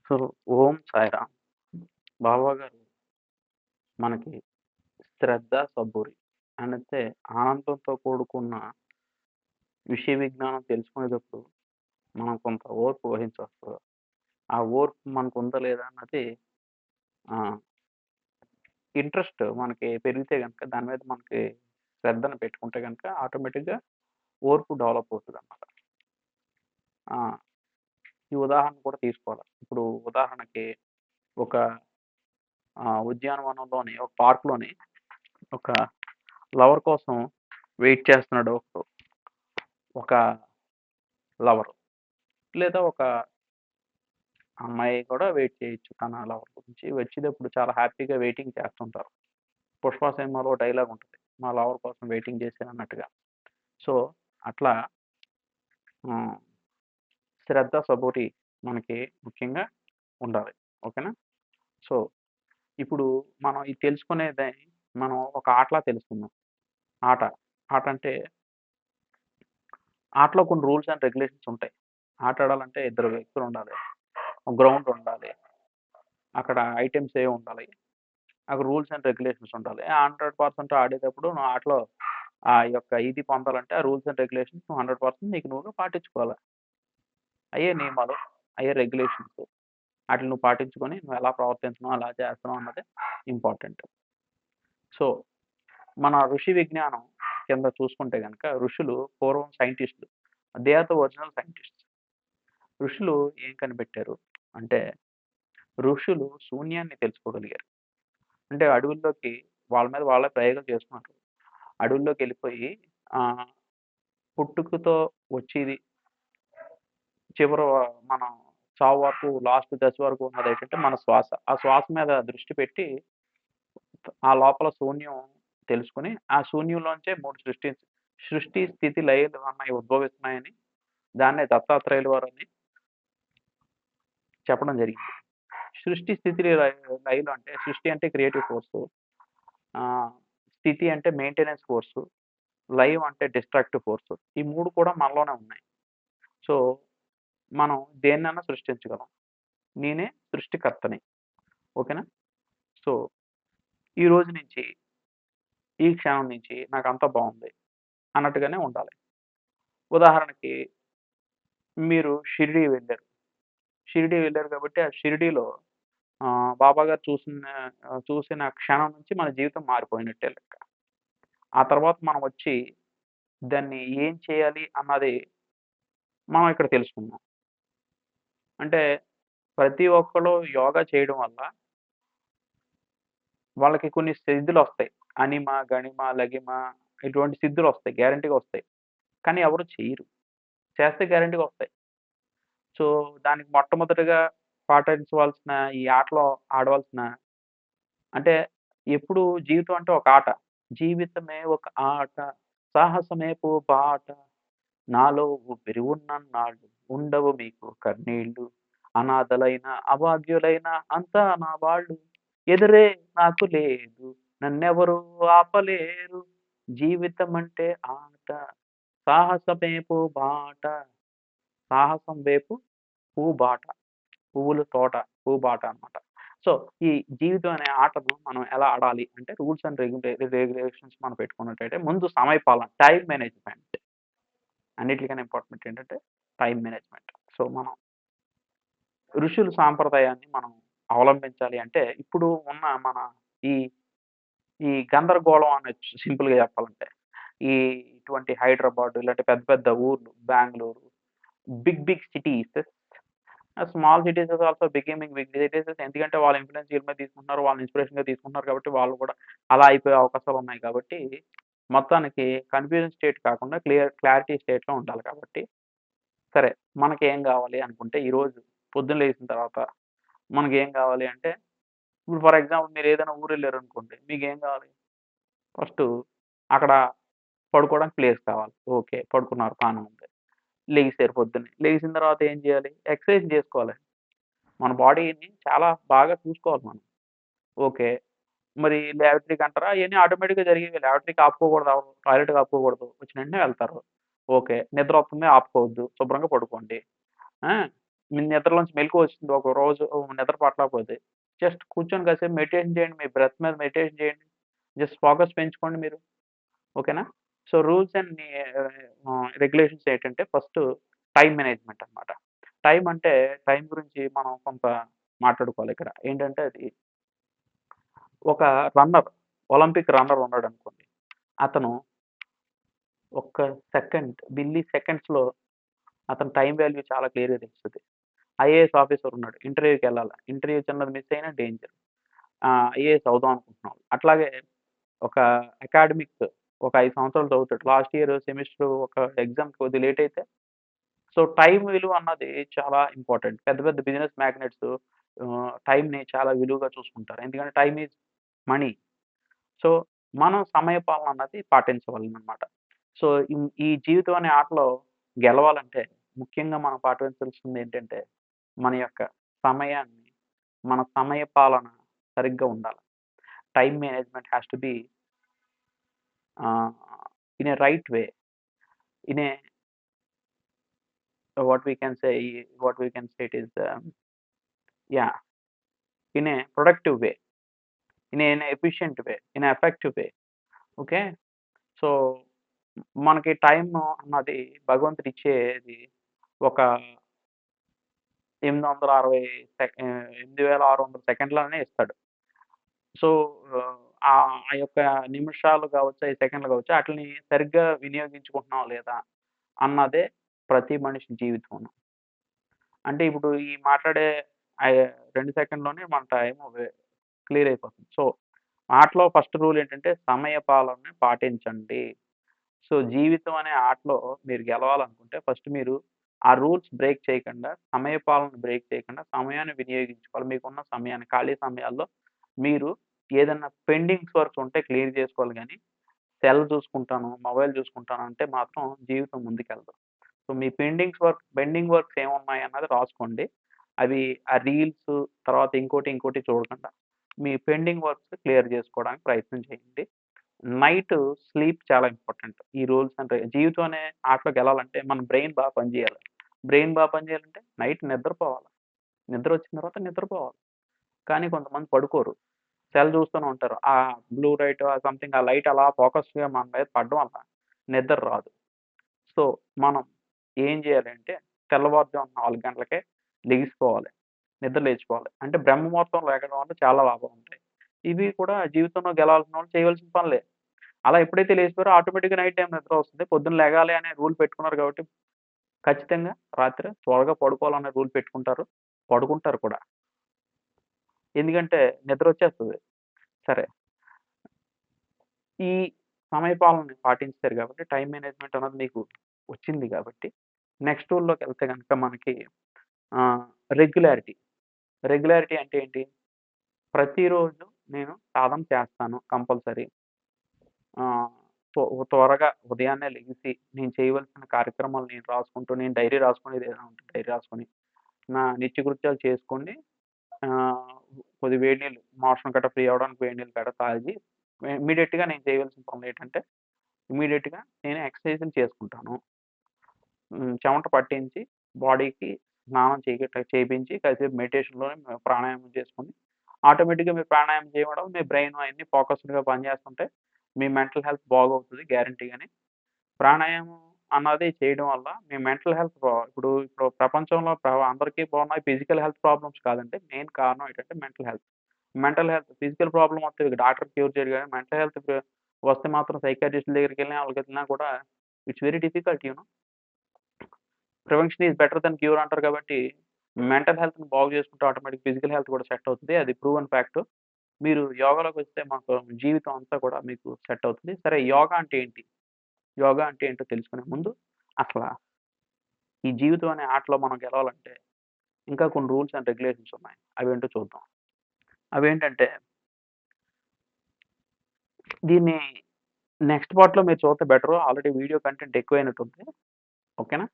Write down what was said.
So, ఓం సాయిరామ్. బాబా గారు మనకి శ్రద్ధ, సబూరి అంటే ఆనందంతో కూడుకున్న విషయ విజ్ఞానం తెలుసుకునేటప్పుడు మనం కొంత ఓర్పు వహించవలసి. ఆ ఓర్పు మనకుందా లేదా అన్నది ఆహ్, ఇంట్రెస్ట్ మనకి పెరిగితే గనక దాని మీద మనకి శ్రద్ధను పెట్టుకుంటే గనక ఆటోమేటిక్‌గా ఓర్పు డెవలప్ అవుతదనమాట. ఆ! ఈ ఉదాహరణ కూడా తీసుకోవాలి. ఇప్పుడు ఉదాహరణకి ఒక ఉద్యానవనంలోని ఒక పార్క్‌లోని ఒక లవర్ కోసం వెయిట్ చేస్తున్నాడు ఒక లవరు. లేదా ఒక అమ్మాయి కూడా వెయిట్ చేయొచ్చు తన లవర్ గురించి. వచ్చేటప్పుడు చాలా హ్యాపీగా వెయిటింగ్ చేస్తుంటారు. 'పుష్ప' సినిమాలో డైలాగ్ ఉంటది. మా లవర్ కోసం వెయిటింగ్ చేశానన్నట్టుగా. సో, అట్లా హ్మ్. శ్రద్ధ, సబూరి మనకి ముఖ్యంగా ఉండాలి. ఓకేనా? సో, ఇప్పుడు మనం ఇది తెలుసుకునేది మనం ఒక ఆటలా తెలుసుకుందాం. ఆట. ఆట అంటే ఆటలో కొన్ని రూల్స్ అండ్ రెగ్యులేషన్స్ ఉంటాయి. ఆట ఆడాలంటే ఇద్దరు వ్యక్తులుండాలి. ఒక గ్రౌండ్ ఉండాలి. అక్కడ ఐటెమ్స్ ఏవి ఉండాలి. అక్కడ రూల్స్ అండ్ రెగ్యులేషన్స్ ఉండాలి. 100% ఆడేటప్పుడు నువ్వు ఆటలో ఆ యొక్క ఇది పొందాలంటే ఆ రూల్స్ అండ్ రెగ్యులేషన్స్ నువ్వు 100% నీకు నువ్వుగా పాటించుకోవాలి. అయ్యే నియమాలు, అయ్యే రెగ్యులేషన్స్. ఆటిలిని నువ్వు పాటించుకొని నువ్వు ఎలా ప్రవర్తించడం, ఎలా చేస్తున్నావు అన్నది ఇంపార్టెంట్. సో, మన ఋషి విజ్ఞానం కింద చూసుకుంటే గనక ఋషులు పూర్వం సైంటిస్ట్‌లు. They are the original scientists. ఋషులు ఏం కనిపెట్టారు అంటే, ఋషులు శూన్యాన్ని తెలుసుకోగలిగారు. అంటే అడవుల్లోకి వాళ్ళ మీద వాళ్ళే ప్రయోగాలు చేసుకున్నారు. అడవుల్లోకెళ్ళిపోయి ఆహ్, పుట్టుకతో వచ్చేది చివర మనం చావు వరకు లాస్ట్ దశ వరకు ఉన్నదేంటంటే మన శ్వాస. ఆ శ్వాస మీద దృష్టి పెట్టి ఆ లోపల శూన్యం తెలుసుకొని, ఆ శూన్యంలోంచే 3 సృష్టి, స్థితి, లయలు అన్నయి ఉద్భవిస్తున్నాయని దాన్నే దత్తాత్రేయుల వారని చెప్పడం జరిగింది. సృష్టి, స్థితి, లయలు అంటే సృష్టి అంటే క్రియేటివ్ ఫోర్సు. ఆహ్, స్థితి అంటే మెయింటెనెన్స్ ఫోర్సు. లయం అంటే డిస్ట్రక్టివ్ ఫోర్స్. ఈ 3 కూడా మనలోనే ఉన్నాయి. సో, మనం దేన్నైనా సృష్టించగలం. నేనే సృష్టికర్తని. ఓకేనా? సో, ఈ రోజు నుంచి, ఈ క్షణం నుంచి నాకంతా బావుంది అన్నట్టుగానే ఉండాలి. ఉదాహరణకి మీరు షిరిడీ వెళ్లారు. షిరిడీ వెళ్లారు కాబట్టి ఆ షిరిడీలో బాబా గారు చూసిన క్షణం నుంచి మన జీవితం మారిపోయినట్టే లెక్క. ఆ తర్వాత మనం వచ్చి దాన్ని ఏం చేయాలి అన్నది మనం ఇక్కడ తెలుసుకుందాం. అంటే ప్రతి ఒక్కళ్ళు యోగా చేయడం వల్ల వాళ్ళకి కొన్ని సిద్ధులొస్తాయి. అనిమ, గణిమ, లగిమ ఇటువంటి సిద్ధులొస్తాయి. గ్యారంటీ‌గా వస్తాయి. కానీ ఎవరు చెయ్యరు. చేస్తే గ్యారంటీ‌గా వస్తాయి. సో, దానికి మొట్టమొదటిగా పాటించవలసిన ఈ ఆటలో ఆడవలసిన అంటే ఎప్పుడు జీవితం అంటే ఒక ఆట. జీవితమే ఒక ఆట, సాహసమే బాట, నాలో ఊపిరి ఉన్నన్నాళ్ళు ఉండవు మీకు కన్నీళ్ళు. అనాథలైన, అభాగ్యులైన అంతా నా వాళ్ళు. ఎదురే నాకు లేదు, నన్నెవరు ఆపలేరు. జీవితమంటే ఆట, సాహసమేపు బాట. సాహసం వైపు పూబాట. పువ్వుల తోట, పూబాట అన్నమాట. సో, ఈ జీవితం అనే ఆటను మనం ఎలా ఆడాలి అంటే రూల్స్ అండ్ రెగ్యులేషన్స్ మనం పెట్టుకున్నట్టయితే ముందు సమయపాలన, టైమ్ మేనేజ్‌మెంట్. అన్నిట్లికన్నా ఇంపార్టెంట్ ఏంటంటే టైమ్ మేనేజ్‌మెంట్. సో, మనం ఋషుల సాంప్రదాయాన్ని మనం అవలంబించాలి అంటే ఇప్పుడు ఉన్న మన ఈ, ఈ గందరగోళం అనొచ్చు సింపుల్‌గా చెప్పాలంటే. ఈ ఇటువంటి హైదరాబాద్ ఇలాంటి పెద్ద పెద్ద ఊర్లు, Bengaluru, big cities small cities is also becoming big cities ఎందుకంటే వాళ్ళ ఇన్‌ఫ్లూయెన్స్ వీళ్ళ మీద తీసుకుంటున్నారు. వాళ్ళని ఇన్‌స్పిరేషన్‌గా తీసుకుంటున్నారు కాబట్టి వాళ్ళు కూడా అలా అయిపోయే అవకాశాలున్నాయి కాబట్టి, మొత్తానికి కన్‌ఫ్యూజన్ స్టేట్ కాకుండా క్లారిటీ స్టేట్‌లో ఉండాలి కాబట్టి, సరే మనకేం గావాలి అనుకుంటే ఈరోజు పొద్దున్న లేసిన తర్వాత మనకేం గావాలి అంటే, ఇప్పుడు ఫర్ ఎగ్జాంపుల్ మీరేదైనా ఊరెళ్లారనుకోండి. మీకేం గావాలి? ఫస్టు అక్కడ పడుకోవడానికి ప్లేస్ కావాలి. ఓకే. పడుకున్నారు బానే ఉంది. లెగిసారు పొద్దున్నే. లెగిసిన తర్వాత ఏం జేయాలి? ఎక్సర్‌సైజ్ జేసుకోవాలి. మన బాడీని చాలా బాగా చూసుకోవాలి మనం. ఓకే. మరి లాబరేటరీకి అంటారా? అయన్నీ ఆటోమేటిక్‌గా జరిగేవే. లాబరేటరీకి ఆపుకోకూడదు ఎవరు. టాయిలెట్‌కి ఆపుకోకూడదు. వచ్చిన వెంటనే వెళ్తారు. ఓకే. నిద్రొస్తుంది ఆపుకోవద్దు. శుభ్రంగా పడుకోండి. ఆ! మీ నిద్రలోంచి మెలుకువ వచ్చింది. ఒక రోజు నిద్ర పట్టలేకపోతే జస్ట్ కూర్చొని కాసేపు మెడిటేషన్ చేయండి. మీ బ్రెత్ మీద మెడిటేషన్ చేయండి. జస్ట్ ఫోకస్ పెంచుకోండి మీరు. ఓకేనా? సో, రూల్స్ అండ్ రెగ్యులేషన్స్ ఏంటంటే ఫస్ట్ టైమ్ మేనేజ్‌మెంట్ అన్నమాట. టైమ్ అంటే టైమ్ గురించి మనం కొంత మాట్లాడుకోవాలి ఇక్కడ. ఏంటంటే అది ఒక రన్నర్, ఒలింపిక్ రన్నర్ ఉన్నాడనుకోండి. అతను ఒక్క సెకండ్, మిల్లీ సెకండ్స్‌లో అతని టైమ్ వాల్యూ చాలా క్లియర్‌గా తెలుస్తది. ఐఏఎస్ ఆఫీసర్ ఉన్నాడు. ఇంటర్వ్యూకెళ్ళాల. ఇంటర్వ్యూ చిన్నది మిస్ అయినా డేంజర్. ఐఏఎస్ అవుదాం అనుకుంటున్నాం. అట్లాగే ఒక అకాడమిక్ ఒక 5 సంవత్సరాలు చదువుతాడు. లాస్ట్ ఇయర్ సెమిస్టర్ ఒక ఎగ్జామ్ కొద్దిగా లేట్ అయితే సో, టైమ్ విలువ అన్నది చాలా ఇంపార్టెంట్. పెద్ద పెద్ద బిజినెస్ మ్యాగ్నెట్స్ టైమ్‌ని చాలా విలువగా చూసుకుంటారు. ఎందుకంటే టైమ్ ఈజ్ మనీ. సో, మనం సమయ పాలన అన్నది పాటించవలెనన్నమాట. సో, ఈ జీవితం అనే ఆటలో గెలవాలంటే ముఖ్యంగా మనం పాటించాల్సిందేంటంటే, మన యొక్క సమయాన్ని, మన సమయ పాలన సరిగ్గా ఉండాలి. Time management has to be ah, in a right way. In a what we can say what we can say it is yeah, in a productive way, in an efficient way, in an effective way. Okay. So, మనకి time అన్నది భగవంతుడిచ్చేది ఒక 8600 సెకండ్లనే ఇస్తాడు. So, ఆ యొక్క నిమిషాలు కావచ్చు, 5 సెకండ్లు కావచ్చు, ఆటిల్ని సరిగ్గా వినియోగించుకుంటున్నామా లేదా అన్నదే ప్రతి మనిషి జీవితంలో. అంటే ఇప్పుడు ఈ మాట్లాడే 2 సెకండ్‌లోనే మన టైము క్లియర్ అయిపోతుంది. సో, ఆటలో ఫస్ట్ రూల్ ఏంటంటే సమయ పాలనని పాటించండి. సో, జీవితం అనే ఆటలో మీరు గెలవాలనుకుంటే ఫస్ట్ మీరు ఆ రూల్స్ బ్రేక్ చేయకుండా, సమయ పాలన బ్రేక్ చేయకుండా సమయాన్ని వినియోగించుకోవాలి. మీకున్న సమయాన్ని ఖాళీ సమయాల్లో మీరు ఏదన్నా పెండింగ్స్ వర్క్స్ ఉంటే క్లియర్ చేసుకోవాలి గానీ, సెల్ చూసుకుంటాను, మొబైల్ చూసుకుంటాను అంటే మాత్రం జీవితం ముందుకెళ్ళదు. సో, మీ పెండింగ్ వర్క్స్ ఏమున్నాయన్నది రాసుకోండి. అవి ఆ రీల్స్ తర్వాత ఇంకోటి చూడకుండా మీ పెండింగ్ వర్క్స్ క్లియర్ చేసుకోవడానికి ప్రయత్నం చేయండి. నైట్ స్లీప్ చాలా ఇంపార్టెంట్. ఈ రూల్స్ అంటే జీవితం అనే ఆటలో గెలాలంటే మన బ్రెయిన్ బాగా పనిచేయాలి. బ్రెయిన్ బాగా పనిచేయాలంటే నైట్ నిద్రపోవాలి. నిద్రొచ్చిన తర్వాత నిద్రపోవాలి. కానీ కొంతమంది పడుకోరు. సెల్ చూస్తూనే ఉంటారు. ఆ బ్లూ లైట్ సంథింగ్ ఆ లైట్ అలా ఫోకస్‌గా మన మీద పడడం వల్ల నిద్ర రాదు. సో, మనం ఏం జేయాలంటే తెల్లవారుజామున 4 గంటలకే లెగిసిపోవాలి. నిద్ర లేచిపోవాలి. అంటే బ్రహ్మముహూర్తంలో లెగడం వల్ల చాలా లాభాలుంటాయి. ఇవి కూడా జీవితంలో గెలవాల్సినోళ్ళు చేయవలసిన పనులే. అలా ఎప్పుడైతే లేసిపోయారో ఆటోమేటిక్‌గా నైట్ టైమ్ నిద్ర వస్తుంది. పొద్దున్న లెగాలి అనే రూల్ పెట్టుకున్నారు కాబట్టి ఖచ్చితంగా రాత్రి త్వరగా పడుకోవాలనే రూల్ పెట్టుకుంటారు. పడుకుంటారు కూడా. ఎందుకంటే నిద్రొచ్చేస్తది. సరే. ఈ సమయపాలనని పాటించారు కాబట్టి టైమ్ మేనేజ్‌మెంట్ అన్నది మీకు వచ్చింది కాబట్టి నెక్స్ట్ రూల్‌లోకెళ్తే గనక మనకి ఆహ్, రెగ్యులారిటీ. రెగ్యులారిటీ అంటే ఏంటి? ప్రతిరోజు నేను సాధన చేస్తాను కంపల్సరీ. ఆహ్, త్వరగా ఉదయాన్నే లెగిసి నేను చేయవలసిన కార్యక్రమాలు నేను రాసుకుంటూ నేను డైరీ రాసుకునేది ఏదైనా ఉంటే డైరీ రాసుకొని, నా నిత్యకృత్యాలు చేసుకొని ఆహ్, కొద్దిగా వేడి నీళ్ళు మోషన్ గట్టా ఫ్రీ అవ్వడానికి వేడి నీళ్ళు గట్టా తాగి ఇమ్మీడియేట్‌గా నేను చేయవలసిన పనులేంటంటే ఇమ్మీడియేట్‌గా నేను ఎక్సర్‌సైజులు చేసుకుంటాను. చెమట పట్టించి బాడీకి స్నానం చేపించి కాసేపు మెడిటేషన్‌లోనే ప్రాణాయామం చేసుకొని, ఆటోమేటిక్‌గా మీరు ప్రాణాయామం చేయడం మీ బ్రెయిన్ అయన్నీ ఫోకస్డ్‌గా పనిచేస్తుంటే, మీ మెంటల్ హెల్త్ బాగవుతది గ్యారంటీగాని. ప్రాణాయామం అన్నది చేయడం వల్ల మీ మెంటల్ హెల్త్ ఇప్పుడు ప్రపంచంలో అందరికీ బాగున్నాయి ఫిజికల్ హెల్త్ ప్రాబ్లమ్స్ కాదండి. మెయిన్ కారణం ఏంటంటే mental health. Mental health physical problem వస్తే డాక్టర్ క్యూర్ చేయడు గానీ, మెంటల్ హెల్త్ వస్తే మాత్రం సైకియాట్రిస్ట్ దగ్గరికెళ్ళినా, ఆళ్ళకెళ్ళినా కూడా it's very difficult you know. Prevention is better than cure అంటారు కాబట్టి, మెంటల్ హెల్త్‌ని బాగు చేసుకుంటే ఆటోమేటిక్ ఫిజికల్ హెల్త్ కూడా సెట్ అవుతది. అది ప్రూవెన్ ఫ్యాక్ట్. మీరు యోగాలోకొస్తే మాకు జీవితం అంతా కూడా మీకు సెట్ అవుతది. సరే యోగా అంటే ఏంటి? యోగా అంటే ఏంటో తెలుసుకునే ముందు అసల ఈ జీవితం అనే ఆటలో మనం గెలవాలంటే ఇంకా కొన్ని రూల్స్ అండ్ రెగ్యులేషన్స్ ఉన్నాయి. అవేంటో చూద్దాం. అవేంటంటే దీన్ని నెక్స్ట్ పార్ట్‌లో మీరు చూస్తే బెటరు. ఆల్రెడీ వీడియో కంటెంట్ ఎక్కువైనట్టుంది. ఓకేనా?